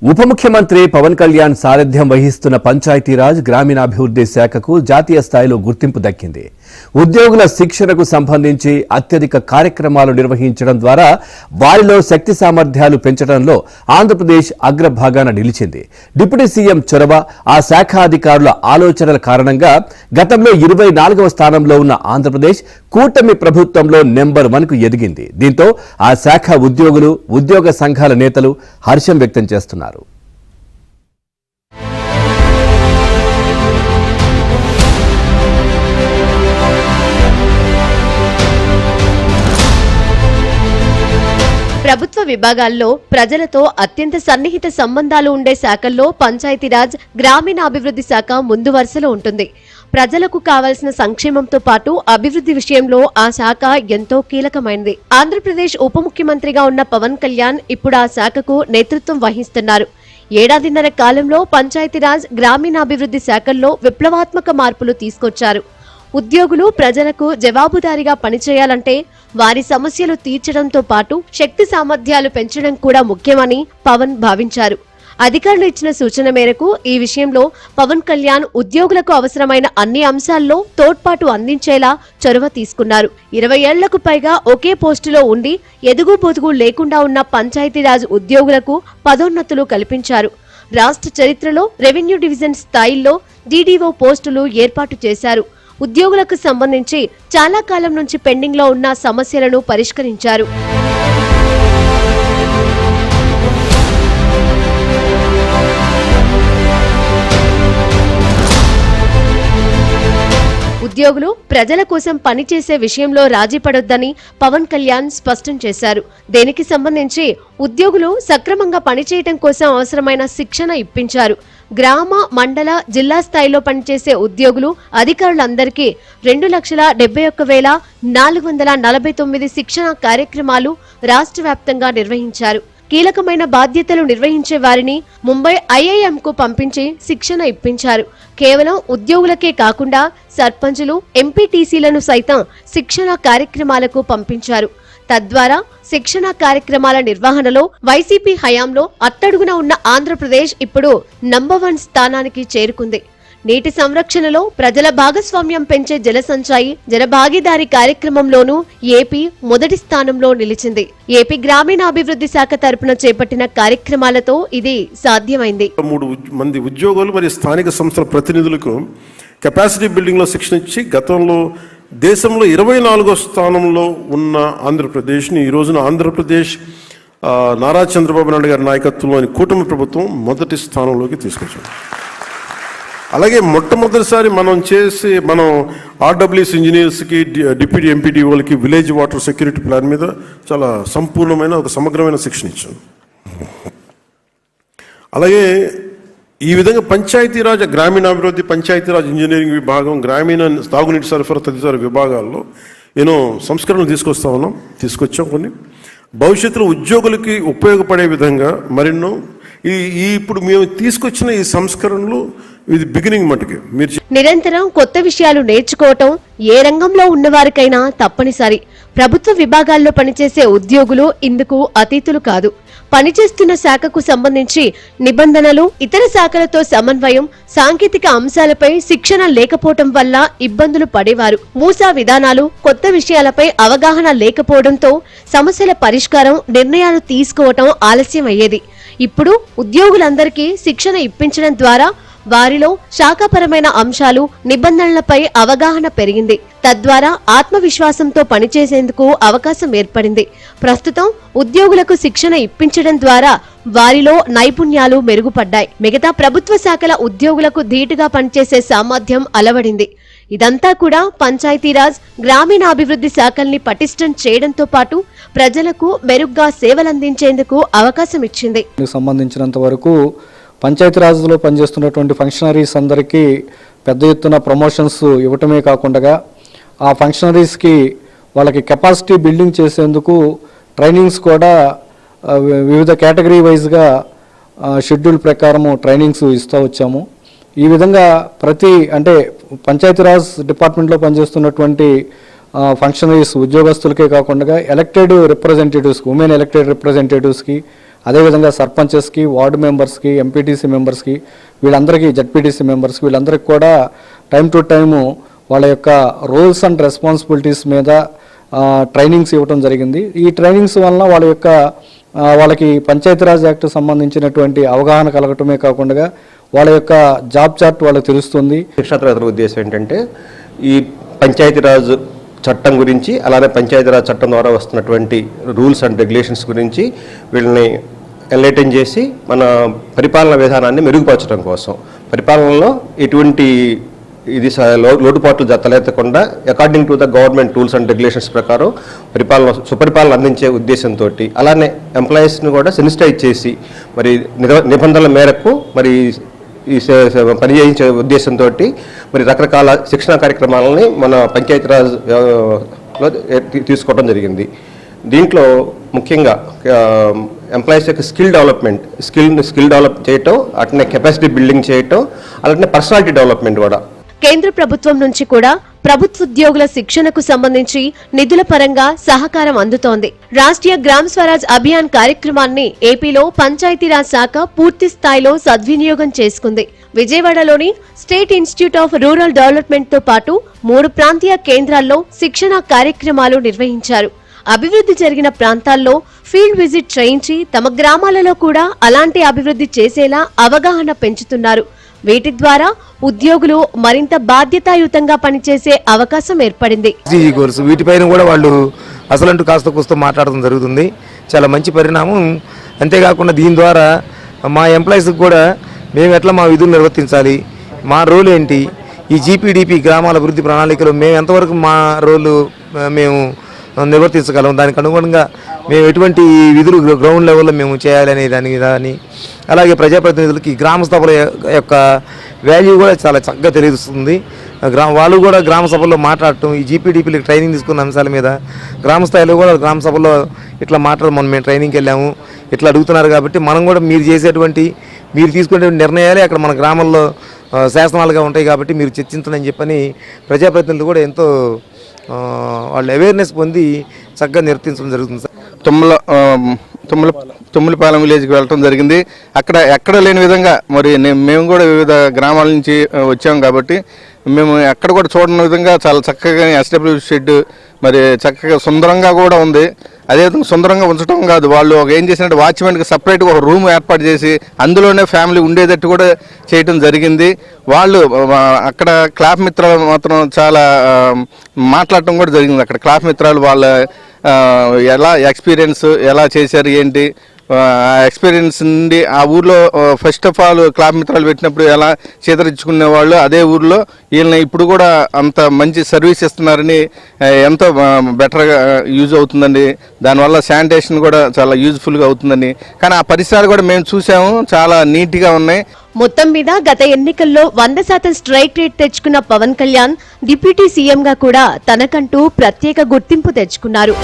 ఉప ముఖ్యమంత్రి పవన్ కళ్యాణ్ సారథ్యం వహిస్తున్న పంచాయతీరాజ్ గ్రామీణాభివృద్ధి శాఖకు జాతీయ స్థాయిలో గుర్తింపు దక్కింది. ఉద్యోగుల శిక్షణకు సంబంధించి అత్యధిక కార్యక్రమాలు నిర్వహించడం ద్వారా వారిలో శక్తి సామర్థ్యాలు పెంచడంలో ఆంధ్రప్రదేశ్ అగ్రభాగాన నిలిచింది. డిప్యూటీ సీఎం చొరవ, ఆ శాఖ అధికారుల ఆలోచనల కారణంగా గతంలో 24వ స్థానంలో ఉన్న ఆంధ్రప్రదేశ్ కూటమి ప్రభుత్వంలో నెంబర్ 1కు ఎదిగింది. దీంతో ఆ శాఖ ఉద్యోగులు, ఉద్యోగ సంఘాల నేతలు హర్షం వ్యక్తం చేస్తున్నారు. ప్రభుత్వ విభాగాల్లో ప్రజలతో అత్యంత సన్నిహిత సంబంధాలు ఉండే శాఖల్లో పంచాయతీరాజ్ గ్రామీణాభివృద్ధి శాఖ ముందు వరుసలో ఉంటుంది. ప్రజలకు కావాల్సిన సంక్షేమంతో పాటు అభివృద్ధి విషయంలో ఆ శాఖ ఎంతో కీలకమైనది. ఆంధ్రప్రదేశ్ ఉప ముఖ్యమంత్రిగా ఉన్న పవన్ కళ్యాణ్ ఇప్పుడు ఆ శాఖకు నేతృత్వం వహిస్తున్నారు. ఏడాదిన్నర కాలంలో పంచాయతీరాజ్ గ్రామీణాభివృద్ధి శాఖల్లో విప్లవాత్మక మార్పులు తీసుకొచ్చారు. ఉద్యోగులు ప్రజలకు జవాబుదారీగా పనిచేయాలంటే వారి సమస్యలు తీర్చడంతో పాటు శక్తి సామర్థ్యాలు పెంచడం కూడా ముఖ్యమని పవన్ భావించారు. అధికారులు ఇచ్చిన సూచన మేరకు ఈ విషయంలో పవన్ కళ్యాణ్ ఉద్యోగులకు అవసరమైన అన్ని అంశాల్లో తోడ్పాటు అందించేలా చొరవ తీసుకున్నారు. 20 ఏళ్లకు పైగా ఒకే పోస్టులో ఉండి ఎదుగు పొదుగు లేకుండా ఉన్న పంచాయతీరాజ్ ఉద్యోగులకు పదోన్నతులు కల్పించారు. రాష్ట్ర చరిత్రలో రెవెన్యూ డివిజన్ స్థాయిల్లో డీడీఓ పోస్టులు ఏర్పాటు చేశారు. ఉద్యోగులకు సంబంధించి చాలా కాలం నుంచి పెండింగ్ లో ఉన్న సమస్యలను పరిష్కరించారు. ఉద్యోగులు ప్రజల కోసం పనిచేసే విషయంలో రాజీ పడొద్దని పవన్ కళ్యాణ్ స్పష్టం చేశారు. దీనికి సంబంధించి ఉద్యోగులు సక్రమంగా పనిచేయడం కోసం అవసరమైన శిక్షణ ఇప్పించారు. గ్రామ, మండల, జిల్లా స్థాయిలో పనిచేసే ఉద్యోగులు, అధికారులందరికీ 2,71,449 శిక్షణ కార్యక్రమాలు రాష్ట్ర వ్యాప్తంగా నిర్వహించారు. కీలకమైన బాధ్యతలు నిర్వహించే వారిని ముంబై ఐఐఎంకు పంపించి శిక్షణ ఇప్పించారు. కేవలం ఉద్యోగులకే కాకుండా సర్పంచులు, ఎంపీటీసీలను సైతం శిక్షణ కార్యక్రమాలకు పంపించారు. తద్వారా శిక్షణ కార్యక్రమాల నిర్వహణలో వైసీపీ హయాంలో అట్టడుగున ఉన్న ఆంధ్రప్రదేశ్ ఇప్పుడు నంబర్ 1 స్థానానికి చేరుకుంది. నీటి సంరక్షణలో ప్రజల భాగస్వామ్యం పెంచే జల సంచాయి, జల భాగీదారీ కార్యక్రమంలోనూ ఏపీ మొదటి స్థానంలో నిలిచింది. ఏపీ గ్రామీణాభివృద్ధి శాఖ తరపున చేపట్టిన కార్యక్రమాలతో ఇది సాధ్యమైంది. 3 మంది ఉద్యోగులు మరియు స్థానిక సంస్థల ప్రతినిధులకు కెపాసిటీ బిల్డింగ్ లో శిక్షణ ఇచ్చి గతంలో దేశంలో 24వ స్థానంలో ఉన్న ఆంధ్రప్రదేశ్ని ఈ రోజున ఆంధ్రప్రదేశ్ నారా చంద్రబాబు నాయుడు గారి నాయకత్వంలోని కూటమి ప్రభుత్వం మొదటి స్థానంలోకి తీసుకొచ్చాం. అలాగే మొట్టమొదటిసారి మనం ఆర్డబ్ల్యూఎస్ ఇంజనీర్స్కి, డిప్యూటీ ఎంపీడీఓలకి విలేజ్ వాటర్ సెక్యూరిటీ ప్లాన్ మీద చాలా సంపూర్ణమైన ఒక సమగ్రమైన శిక్షణ ఇచ్చాం. అలాగే ఈ విధంగా పంచాయతీరాజ్ గ్రామీణాభివృద్ధి, పంచాయతీరాజ్ ఇంజనీరింగ్ విభాగం, గ్రామీణ తాగునీటి సరఫరా తదితర విభాగాల్లో ఎన్నో సంస్కరణలు తీసుకొచ్చాం. కొన్ని భవిష్యత్తులో ఉద్యోగులకి ఉపయోగపడే విధంగా మరెన్నో ఇప్పుడు మేము తీసుకొచ్చిన ఈ సంస్కరణలు ఇది బిగినింగ్ మటుకే. నిరంతరం కొత్త విషయాలు నేర్చుకోవటం ఏ రంగంలో ఉన్నవారికైనా తప్పనిసరి. ప్రభుత్వ విభాగాల్లో పనిచేసే ఉద్యోగులు ఇందుకు అతీతులు కాదు. పనిచేస్తున్న శాఖకు సంబంధించి నిబంధనలు, ఇతర శాఖలతో సమన్వయం, సాంకేతిక అంశాలపై శిక్షణ లేకపోవటం వల్ల ఇబ్బందులు పడేవారు. మూసా విధానాలు, కొత్త విషయాలపై అవగాహన లేకపోవడంతో సమస్యల పరిష్కారం, నిర్ణయాలు తీసుకోవటం ఆలస్యం అయ్యేది. ఇప్పుడు ఉద్యోగులందరికీ శిక్షణ ఇప్పించడం ద్వారా వారిలో శాఖాపరమైన అంశాలు, నిబంధనలపై అవగాహన పెరిగింది. తద్వారా ఆత్మవిశ్వాసంతో పనిచేసేందుకు అవకాశం ఏర్పడింది. ప్రస్తుతం ఉద్యోగులకు శిక్షణ ఇప్పించడం ద్వారా వారిలో నైపుణ్యాలు మెరుగుపడ్డాయి. మిగతా ప్రభుత్వ శాఖల ఉద్యోగులకు ధీటుగా పనిచేసే సామర్థ్యం అలవడింది. ఇదంతా కూడా పంచాయతీరాజ్ గ్రామీణాభివృద్ధి శాఖల్ని పటిష్టం చేయడంతో పాటు ప్రజలకు మెరుగ్గా సేవలందించేందుకు అవకాశం ఇచ్చింది. సంబంధించినంత వరకు పంచాయతీరాజ్లో పనిచేస్తున్నటువంటి ఫంక్షనరీస్ అందరికీ పెద్ద ఎత్తున ప్రమోషన్స్ ఇవ్వటమే కాకుండా ఆ ఫంక్షనరీస్కి వాళ్ళకి కెపాసిటీ బిల్డింగ్ చేసేందుకు ట్రైనింగ్స్ కూడా వివిధ కేటగిరీ వైజ్గా షెడ్యూల్ ప్రకారము ట్రైనింగ్స్ ఇస్తూ వచ్చాము. ఈ విధంగా అంటే పంచాయతీరాజ్ డిపార్ట్మెంట్లో పనిచేస్తున్నటువంటి ఫంక్షనరీస్ ఉద్యోగస్తులకే కాకుండా ఎలక్టెడ్ రిప్రజెంటేటివ్స్కి, ఉమెన్ ఎలక్టెడ్ రిప్రజెంటేటివ్స్కి, అదేవిధంగా సర్పంచెస్కి, వార్డు మెంబర్స్కి, ఎంపీటీసీ మెంబర్స్కి, వీళ్ళందరికీ, జడ్పీటీసీ మెంబర్స్కి, వీళ్ళందరికీ కూడా టైం టు టైము వాళ్ళ యొక్క రోల్స్ అండ్ రెస్పాన్సిబిలిటీస్ మీద ట్రైనింగ్స్ ఇవ్వడం జరిగింది. ఈ ట్రైనింగ్స్ వలన వాళ్ళ యొక్క వాళ్ళకి పంచాయతీరాజ్ యాక్ట్ సంబంధించినటువంటి అవగాహన కలగటమే కాకుండా వాళ్ళ యొక్క జాబ్ చార్ట్ వాళ్ళకి తెలుస్తుంది. శిక్షణ తరగతుల ఉద్దేశం ఏంటంటే ఈ పంచాయతీరాజ్ చట్టం గురించి, అలానే పంచాయతీరాజ్ చట్టం ద్వారా వస్తున్నటువంటి రూల్స్ అండ్ రెగ్యులేషన్స్ గురించి వీళ్ళని ఎన్లైటన్ చేసి మన పరిపాలన విధానాన్ని మెరుగుపరచడం కోసం, పరిపాలనలో ఎటువంటి ఇది లోటుపాట్లు తలెత్తకుండా according to the government rules and regulations ప్రకారం సుపరిపాలన అందించే ఉద్దేశంతో, అలానే ఎంప్లాయీస్ని కూడా సెన్సిటైజ్ చేసి మరి నిబంధనల మేరకు మరి ఈ పని చేయించే ఉద్దేశంతో మరి రకరకాల శిక్షణ కార్యక్రమాలని మన పంచాయతీరాజ్లో తీసుకోవడం జరిగింది. దీంట్లో ముఖ్యంగా ఎంప్లాయీస్ యొక్క స్కిల్ డెవలప్ చేయటం, అట్లనే కెపాసిటీ బిల్డింగ్ చేయటం, అలానే పర్సనాలిటీ డెవలప్మెంట్ కూడా. కేంద్ర ప్రభుత్వం నుంచి కూడా ప్రభుత్వోద్యోగుల శిక్షణకు సంబంధించి నిధుల పరంగా సహకారం అందుతోంది. రాష్ట్రీయ గ్రామ స్వరాజ్ అభియాన్ కార్యక్రమాన్ని ఏపీలో పంచాయతీరాజ్ శాఖ పూర్తి స్థాయిలో సద్వినియోగం చేసుకుంది. విజయవాడలోని state institute of rural development తో పాటు 3 ప్రాంతీయ కేంద్రాల్లో శిక్షణ కార్యక్రమాలు నిర్వహించారు. అభివృద్ధి జరిగిన ప్రాంతాల్లో ఫీల్డ్ విజిట్ చేయించి తమ గ్రామాలలో కూడా అలాంటి అభివృద్ధి చేసేలా అవగాహన పెంచుతున్నారు. వీటి ద్వారా ఉద్యోగులు మరింత బాధ్యతాయుతంగా పనిచేసే అవకాశం ఏర్పడింది. వీటిపైన కూడా వాళ్ళు అసలంటూ కాస్త కూస్తో మాట్లాడడం జరుగుతుంది. చాలా మంచి పరిణామం. అంతేకాకుండా దీని ద్వారా మా ఎంప్లాయీస్కి కూడా మేము ఎట్లా మా విధులు నిర్వర్తించాలి, మా రోల్ ఏంటి, ఈ జీపీడీపీ గ్రామాల అభివృద్ధి ప్రణాళికలో మేము ఎంతవరకు మా రోలు మేము నిర్వర్తించగలం, దానికి అనుగుణంగా మేము ఎటువంటి విధులు గ్రౌండ్ లెవెల్లో మేము చేయాలనే దాని కానీ, అలాగే ప్రజాప్రతినిధులకి గ్రామ సభల యొక్క వాల్యూ కూడా చాలా చక్కగా తెలుస్తుంది. వాళ్ళు కూడా గ్రామ సభల్లో మాట్లాడటం, ఈ జీపీడీపీలకు ట్రైనింగ్ తీసుకున్న అంశాల మీద గ్రామ స్థాయిలో కూడా గ్రామ సభల్లో ఇట్లా మనం మేము ట్రైనింగ్కి వెళ్ళాము, ఇట్లా అడుగుతున్నారు కాబట్టి మనం కూడా మీరు తీసుకునే నిర్ణయాలే అక్కడ మన గ్రామంలో శాసనాలుగా ఉంటాయి కాబట్టి మీరు చర్చించండి చెప్పని ప్రజాప్రతినిధులు కూడా ఎంతో వాళ్ళు అవేర్నెస్ పొంది చక్కగా నిర్వర్తించడం జరుగుతుంది. సార్, తుమ్మలపాలెం విలేజ్కి వెళ్ళడం జరిగింది. అక్కడ ఎక్కడ లేని విధంగా మరి మేము కూడా వివిధ గ్రామాల నుంచి వచ్చాము కాబట్టి మేము ఎక్కడ కూడా చూడని విధంగా చాలా చక్కగా ఎస్డబ్ల్యూ షెడ్ మరి చక్కగా సుందరంగా కూడా ఉంది. అదేవిధంగా సుందరంగా ఉంచడం కాదు, వాళ్ళు ఏం చేసినట్టు వాచ్మెన్కి సపరేట్గా ఒక రూమ్ ఏర్పాటు చేసి అందులోనే ఫ్యామిలీ ఉండేటట్టు కూడా చేయటం జరిగింది. వాళ్ళు అక్కడ క్లాప్ మిత్రాలు మాత్రం చాలా మాట్లాడటం కూడా జరిగింది. అక్కడ క్లాప్ మిత్రాలు వాళ్ళ ఎలా ఎక్స్పీరియన్స్ ఎలా చేశారు ఏంటి, ఆ ఎక్స్పీరియన్స్ నుండి ఆ ఊర్లో ఫస్ట్ ఆఫ్ ఆల్ క్లాప్ మిత్రాలు పెట్టినప్పుడు ఎలా చేతరించుకునే వాళ్ళు, అదే ఊర్లో వీళ్ళని ఇప్పుడు కూడా అంత మంచి సర్వీస్ ఇస్తున్నారని ఎంతో బెటర్గా యూజ్ అవుతుందండి. దానివల్ల శానిటేషన్ కూడా చాలా యూజ్ఫుల్గా అవుతుందని. కానీ ఆ పరిసరాలు కూడా మేము చూసాము, చాలా నీట్గా ఉన్నాయి. మొత్తం మీద గత ఎన్నికల్లో 100% స్ట్రైక్ రేట్ తెచ్చుకున్న పవన్ కళ్యాణ్ డిప్యూటీ సీఎంగా కూడా తనకంటూ ప్రత్యేక గుర్తింపు తెచ్చుకున్నారు.